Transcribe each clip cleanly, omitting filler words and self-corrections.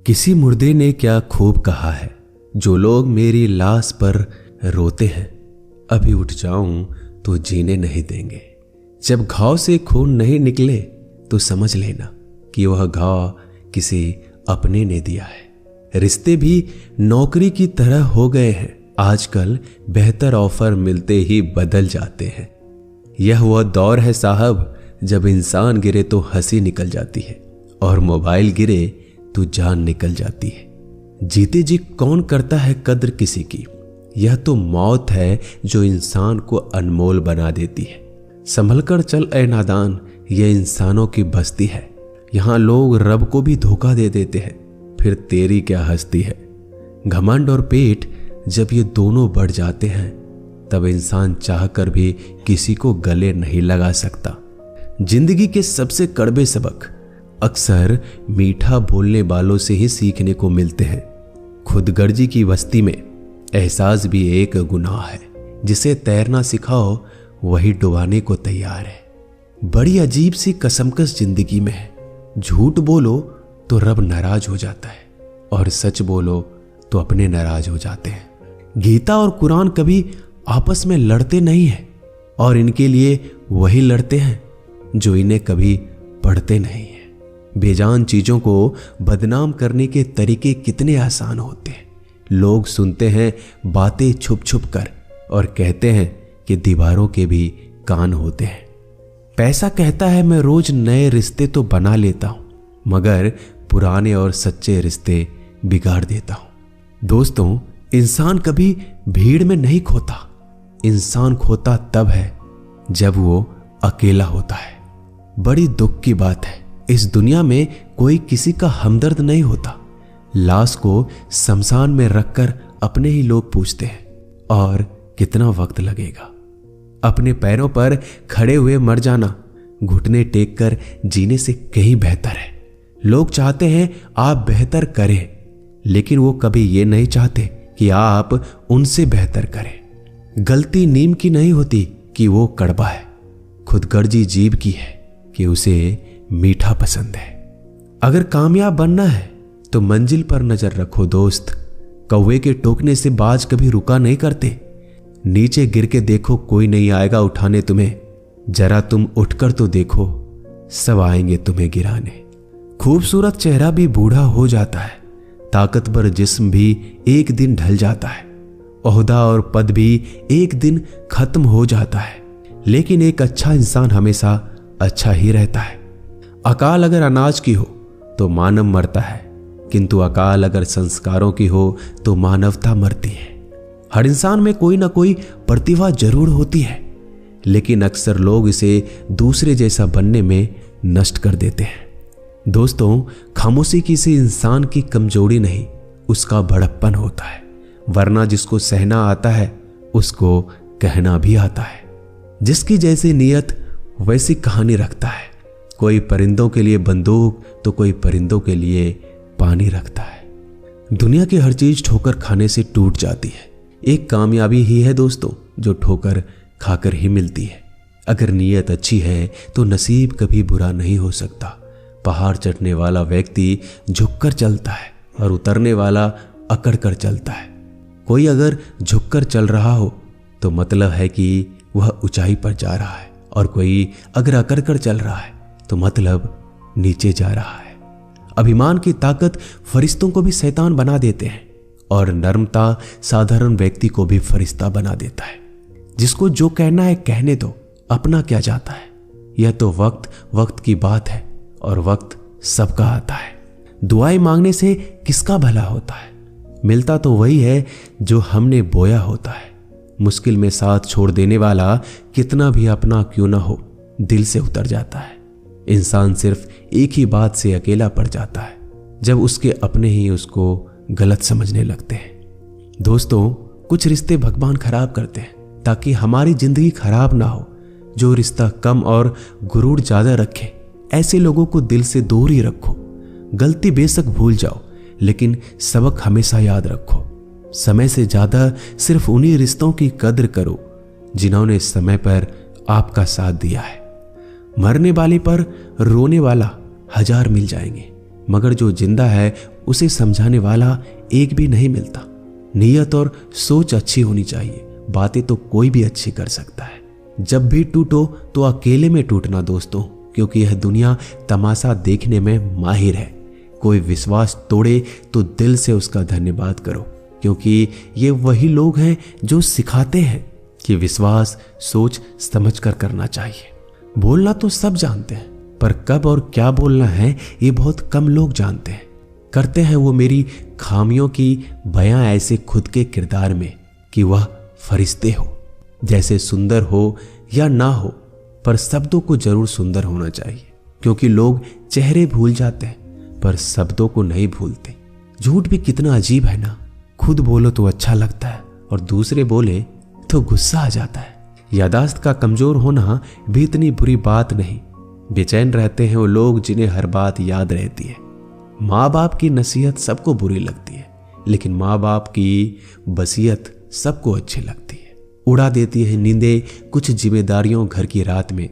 किसी मुर्दे ने क्या खूब कहा है, जो लोग मेरी लाश पर रोते हैं, अभी उठ जाऊं तो जीने नहीं देंगे। जब घाव से खून नहीं निकले तो समझ लेना कि वह घाव किसी अपने ने दिया है। रिश्ते भी नौकरी की तरह हो गए हैं, आजकल बेहतर ऑफर मिलते ही बदल जाते हैं। यह वह दौर है साहब, जब इंसान गिरे तो हंसी निकल जाती है और मोबाइल गिरे तो जान निकल जाती है। जीते जी कौन करता है कद्र किसी की, यह तो मौत है जो इंसान को अनमोल बना देती है। संभल कर चल ए नादान, यह इंसानों की बस्ती है। यहां लोग रब को भी धोखा दे देते हैं, फिर तेरी क्या हस्ती है। घमंड और पेट जब ये दोनों बढ़ जाते हैं, तब इंसान चाहकर भी किसी को गले नहीं लगा सकता। जिंदगी के सबसे कड़वे सबक अक्सर मीठा बोलने वालों से ही सीखने को मिलते हैं। खुदगर्जी की बस्ती में एहसास भी एक गुनाह है, जिसे तैरना सिखाओ वही डुबाने को तैयार है। बड़ी अजीब सी कसमकस जिंदगी में है। झूठ बोलो तो रब नाराज हो जाता है और सच बोलो तो अपने नाराज हो जाते हैं। गीता और कुरान कभी आपस में लड़ते नहीं हैं, और इनके लिए वही लड़ते हैं जो इन्हें कभी पढ़ते नहीं हैं। बेजान चीजों को बदनाम करने के तरीके कितने आसान होते हैं। लोग सुनते हैं बातें छुप छुप कर और कहते हैं कि दीवारों के भी कान होते हैं। पैसा कहता है मैं रोज नए रिश्ते तो बना लेता हूं, मगर पुराने और सच्चे रिश्ते बिगाड़ देता हूं। दोस्तों, इंसान कभी भीड़ में नहीं खोता। इंसान खोता तब है जब वो अकेला होता है। बड़ी दुख की बात है, इस दुनिया में कोई किसी का हमदर्द नहीं होता। लाश को शमशान में रखकर अपने ही लोग पूछते हैं, और कितना वक्त लगेगा। अपने पैरों पर खड़े हुए मर जाना घुटने टेक कर जीने से कहीं बेहतर है। लोग चाहते हैं आप बेहतर करें, लेकिन वो कभी ये नहीं चाहते कि आप उनसे बेहतर करें। गलती नीम की नहीं होती कि वो कड़वा है, खुदगर्जी जीभ की है कि उसे मीठा पसंद है। अगर कामयाब बनना है तो मंजिल पर नजर रखो दोस्त। कौवे के टोकने से बाज कभी रुका नहीं करते। नीचे गिर के देखो, कोई नहीं आएगा उठाने तुम्हें। जरा तुम उठकर तो देखो, सब आएंगे तुम्हें गिराने। खूबसूरत चेहरा भी बूढ़ा हो जाता है, ताकतवर जिस्म भी एक दिन ढल जाता है, ओहदा और पद भी एक दिन खत्म हो जाता है, लेकिन एक अच्छा इंसान हमेशा अच्छा ही रहता है। अकाल अगर अनाज की हो तो मानव मरता है, किंतु अकाल अगर संस्कारों की हो तो मानवता मरती है। हर इंसान में कोई ना कोई प्रतिभा जरूर होती है, लेकिन अक्सर लोग इसे दूसरे जैसा बनने में नष्ट कर देते हैं। दोस्तों, खामोशी किसी इंसान की कमजोरी नहीं, उसका बड़प्पन होता है। वरना जिसको सहना आता है उसको कहना भी आता है। जिसकी जैसी नियत वैसी कहानी रखता है। कोई परिंदों के लिए बंदूक तो कोई परिंदों के लिए पानी रखता है। दुनिया की हर चीज ठोकर खाने से टूट जाती है। एक कामयाबी ही है दोस्तों, जो ठोकर खाकर ही मिलती है। अगर नीयत अच्छी है तो नसीब कभी बुरा नहीं हो सकता। पहाड़ चढ़ने वाला व्यक्ति झुककर चलता है और उतरने वाला अकड़ कर चलता है। कोई अगर झुककर चल रहा हो तो मतलब है कि वह ऊंचाई पर जा रहा है, और कोई अगर अकड़ कर चल रहा है तो मतलब नीचे जा रहा है। अभिमान की ताकत फरिश्तों को भी शैतान बना देते हैं, और नर्मता साधारण व्यक्ति को भी फरिश्ता बना देता है। जिसको जो कहना है कहने दो, अपना क्या जाता है। यह तो वक्त की बात है, और वक्त सबका आता है। दुआएं मांगने से किसका भला होता है। मिलता तो वही है जो हमने बोया होता है। मुश्किल में साथ छोड़ देने वाला कितना भी अपना क्यों ना हो, दिल से उतर जाता है। इंसान सिर्फ एक ही बात से अकेला पड़ जाता है, जब उसके अपने ही उसको गलत समझने लगते हैं। दोस्तों, कुछ रिश्ते भगवान खराब करते हैं ताकि हमारी जिंदगी खराब ना हो। जो रिश्ता कम और गुरूर ज्यादा रखे, ऐसे लोगों को दिल से दूर ही रखो। गलती बेशक भूल जाओ, लेकिन सबक हमेशा याद रखो। समय से ज्यादा सिर्फ उन्हीं रिश्तों की कद्र करो जिन्होंने समय पर आपका साथ दिया है। मरने वाले पर रोने वाला 1000 मिल जाएंगे, मगर जो जिंदा है उसे समझाने वाला एक भी नहीं मिलता। नीयत और सोच अच्छी होनी चाहिए, बातें तो कोई भी अच्छी कर सकता है। जब भी टूटो तो अकेले में टूटना दोस्तों, क्योंकि यह दुनिया तमाशा देखने में माहिर है। कोई विश्वास तोड़े तो दिल से उसका धन्यवाद करो, क्योंकि ये वही लोग हैं जो सिखाते हैं कि विश्वास सोच समझ कर करना चाहिए। बोलना तो सब जानते हैं, पर कब और क्या बोलना है ये बहुत कम लोग जानते हैं। करते हैं वो मेरी खामियों की बयां ऐसे खुद के किरदार में कि वह फरिश्ते हो, जैसे सुंदर हो या ना हो, पर शब्दों को जरूर सुंदर होना चाहिए, क्योंकि लोग चेहरे भूल जाते हैं पर शब्दों को नहीं भूलते। झूठ भी कितना अजीब है ना, खुद बोलो तो अच्छा लगता है और दूसरे बोले तो गुस्सा आ जाता है। यादाश्त का कमजोर होना भी इतनी बुरी बात नहीं। बेचैन रहते हैं वो लोग जिन्हें हर बात याद रहती है। माँ बाप की नसीहत सबको बुरी लगती है, लेकिन माँ बाप की वसीयत सबको अच्छी लगती है। उड़ा देती है नींदें कुछ जिम्मेदारियों घर की रात में।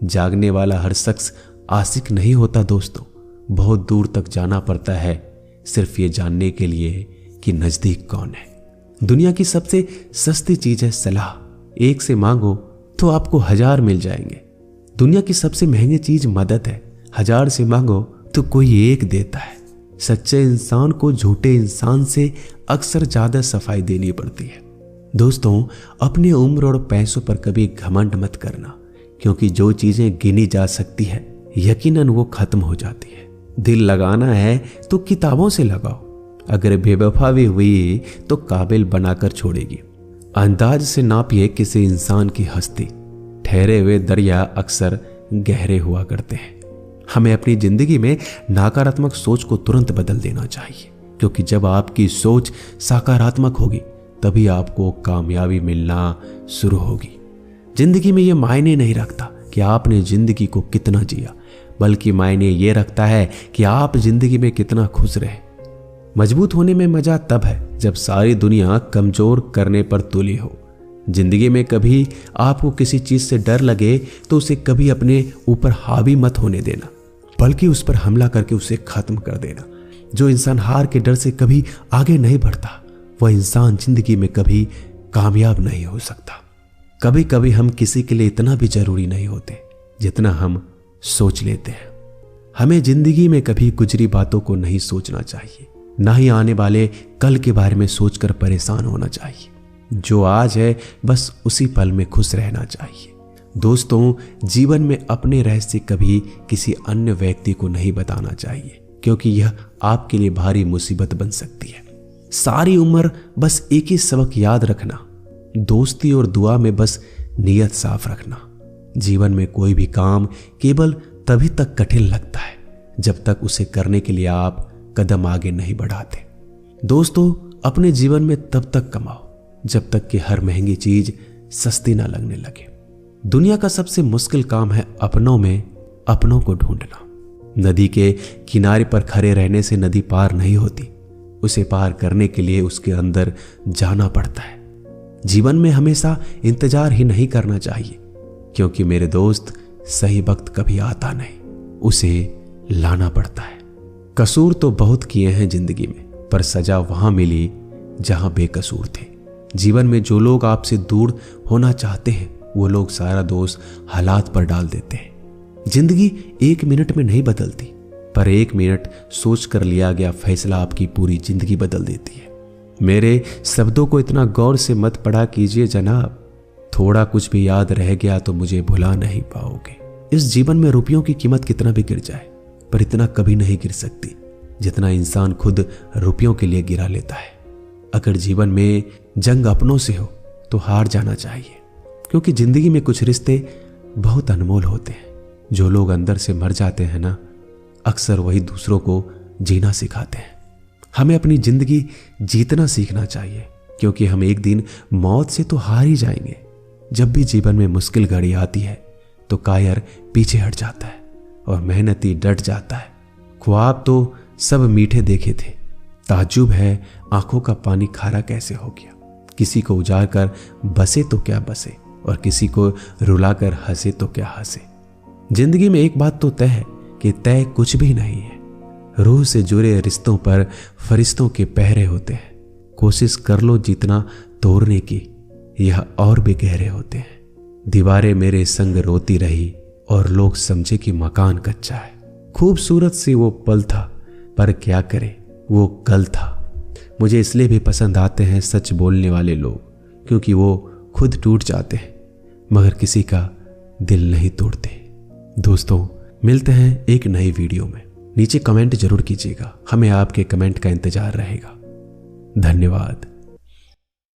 जागने वाला हर शख्स आशिक नहीं होता दोस्तों, बहुत दूर तक जाना पड़ता है सिर्फ ये जानने के लिए कि नजदीक कौन है। दुनिया की सबसे सस्ती चीज है सलाह, एक से मांगो तो आपको 1000 मिल जाएंगे। दुनिया की सबसे महंगी चीज मदद है, 1000 से मांगो तो कोई एक देता है। सच्चे इंसान को झूठे इंसान से अक्सर ज्यादा सफाई देनी पड़ती है। दोस्तों, अपनी उम्र और पैसों पर कभी घमंड मत करना, क्योंकि जो चीजें गिनी जा सकती है यकीनन वो खत्म हो जाती है। दिल लगाना है तो किताबों से लगाओ, अगर बेवफा भी हुई तो काबिल बनाकर छोड़ेगी। अंदाज से नापिए किसी इंसान की हस्ती, ठहरे हुए दरिया अक्सर गहरे हुआ करते हैं। हमें अपनी जिंदगी में नकारात्मक सोच को तुरंत बदल देना चाहिए, क्योंकि जब आपकी सोच सकारात्मक होगी तभी आपको कामयाबी मिलना शुरू होगी। जिंदगी में यह मायने नहीं रखता कि आपने जिंदगी को कितना जिया, बल्कि मायने ये रखता है कि आप जिंदगी में कितना खुश रहे। मजबूत होने में मजा तब है जब सारी दुनिया कमजोर करने पर तुली हो। जिंदगी में कभी आपको किसी चीज से डर लगे तो उसे कभी अपने ऊपर हावी मत होने देना, बल्कि उस पर हमला करके उसे खत्म कर देना। जो इंसान हार के डर से कभी आगे नहीं बढ़ता, वह इंसान जिंदगी में कभी कामयाब नहीं हो सकता। कभी कभी हम किसी के लिए इतना भी जरूरी नहीं होते जितना हम सोच लेते हैं। हमें जिंदगी में कभी गुजरी बातों को नहीं सोचना चाहिए, ना ही आने वाले कल के बारे में सोचकर परेशान होना चाहिए। जो आज है बस उसी पल में खुश रहना चाहिए। दोस्तों, जीवन में अपने रहस्य कभी किसी अन्य व्यक्ति को नहीं बताना चाहिए, क्योंकि यह आपके लिए भारी मुसीबत बन सकती है। सारी उम्र बस एक ही सबक याद रखना, दोस्ती और दुआ में बस नीयत साफ रखना। जीवन में कोई भी काम केवल तभी तक कठिन लगता है जब तक उसे करने के लिए आप कदम आगे नहीं बढ़ाते। दोस्तों, अपने जीवन में तब तक कमाओ जब तक कि हर महंगी चीज सस्ती ना लगने लगे। दुनिया का सबसे मुश्किल काम है अपनों में अपनों को ढूंढना। नदी के किनारे पर खड़े रहने से नदी पार नहीं होती, उसे पार करने के लिए उसके अंदर जाना पड़ता है। जीवन में हमेशा इंतजार ही नहीं करना चाहिए, क्योंकि मेरे दोस्त सही वक्त कभी आता नहीं, उसे लाना पड़ता है। कसूर तो बहुत किए हैं जिंदगी में, पर सजा वहां मिली जहां बेकसूर थे। जीवन में जो लोग आपसे दूर होना चाहते हैं वो लोग सारा दोष हालात पर डाल देते हैं। जिंदगी 1 मिनट में नहीं बदलती, पर 1 मिनट सोच कर लिया गया फैसला आपकी पूरी जिंदगी बदल देती है। मेरे शब्दों को इतना गौर से मत पढ़ा कीजिए जनाब, थोड़ा कुछ भी याद रह गया तो मुझे भुला नहीं पाओगे। इस जीवन में रुपयों की कीमत कितना भी गिर जाए, पर इतना कभी नहीं गिर सकती जितना इंसान खुद रुपयों के लिए गिरा लेता है। अगर जीवन में जंग अपनों से हो तो हार जाना चाहिए, क्योंकि जिंदगी में कुछ रिश्ते बहुत अनमोल होते हैं। जो लोग अंदर से मर जाते हैं ना, अक्सर वही दूसरों को जीना सिखाते हैं। हमें अपनी जिंदगी जीतना सीखना चाहिए, क्योंकि हम एक दिन मौत से तो हार ही जाएंगे। जब भी जीवन में मुश्किल घड़ी आती है तो कायर पीछे हट जाता है और मेहनती डट जाता है। ख्वाब तो सब मीठे देखे थे, ताज्जुब है आंखों का पानी खारा कैसे हो गया। किसी को उजाड़ कर बसे तो क्या बसे, और किसी को रुलाकर हंसे तो क्या हंसे। जिंदगी में एक बात तो तय है कि तय कुछ भी नहीं है। रूह से जुड़े रिश्तों पर फरिश्तों के पहरे होते हैं। कोशिश कर लो जितना तोड़ने की, यह और भी गहरे होते हैं। दीवारें मेरे संग रोती रही और लोग समझे कि मकान कच्चा है। खूबसूरत सी वो पल था, पर क्या करे वो कल था। मुझे इसलिए भी पसंद आते हैं सच बोलने वाले लोग, क्योंकि वो खुद टूट जाते हैं मगर किसी का दिल नहीं तोड़ते। दोस्तों, मिलते हैं एक नई वीडियो में। नीचे कमेंट जरूर कीजिएगा, हमें आपके कमेंट का इंतजार रहेगा। धन्यवाद।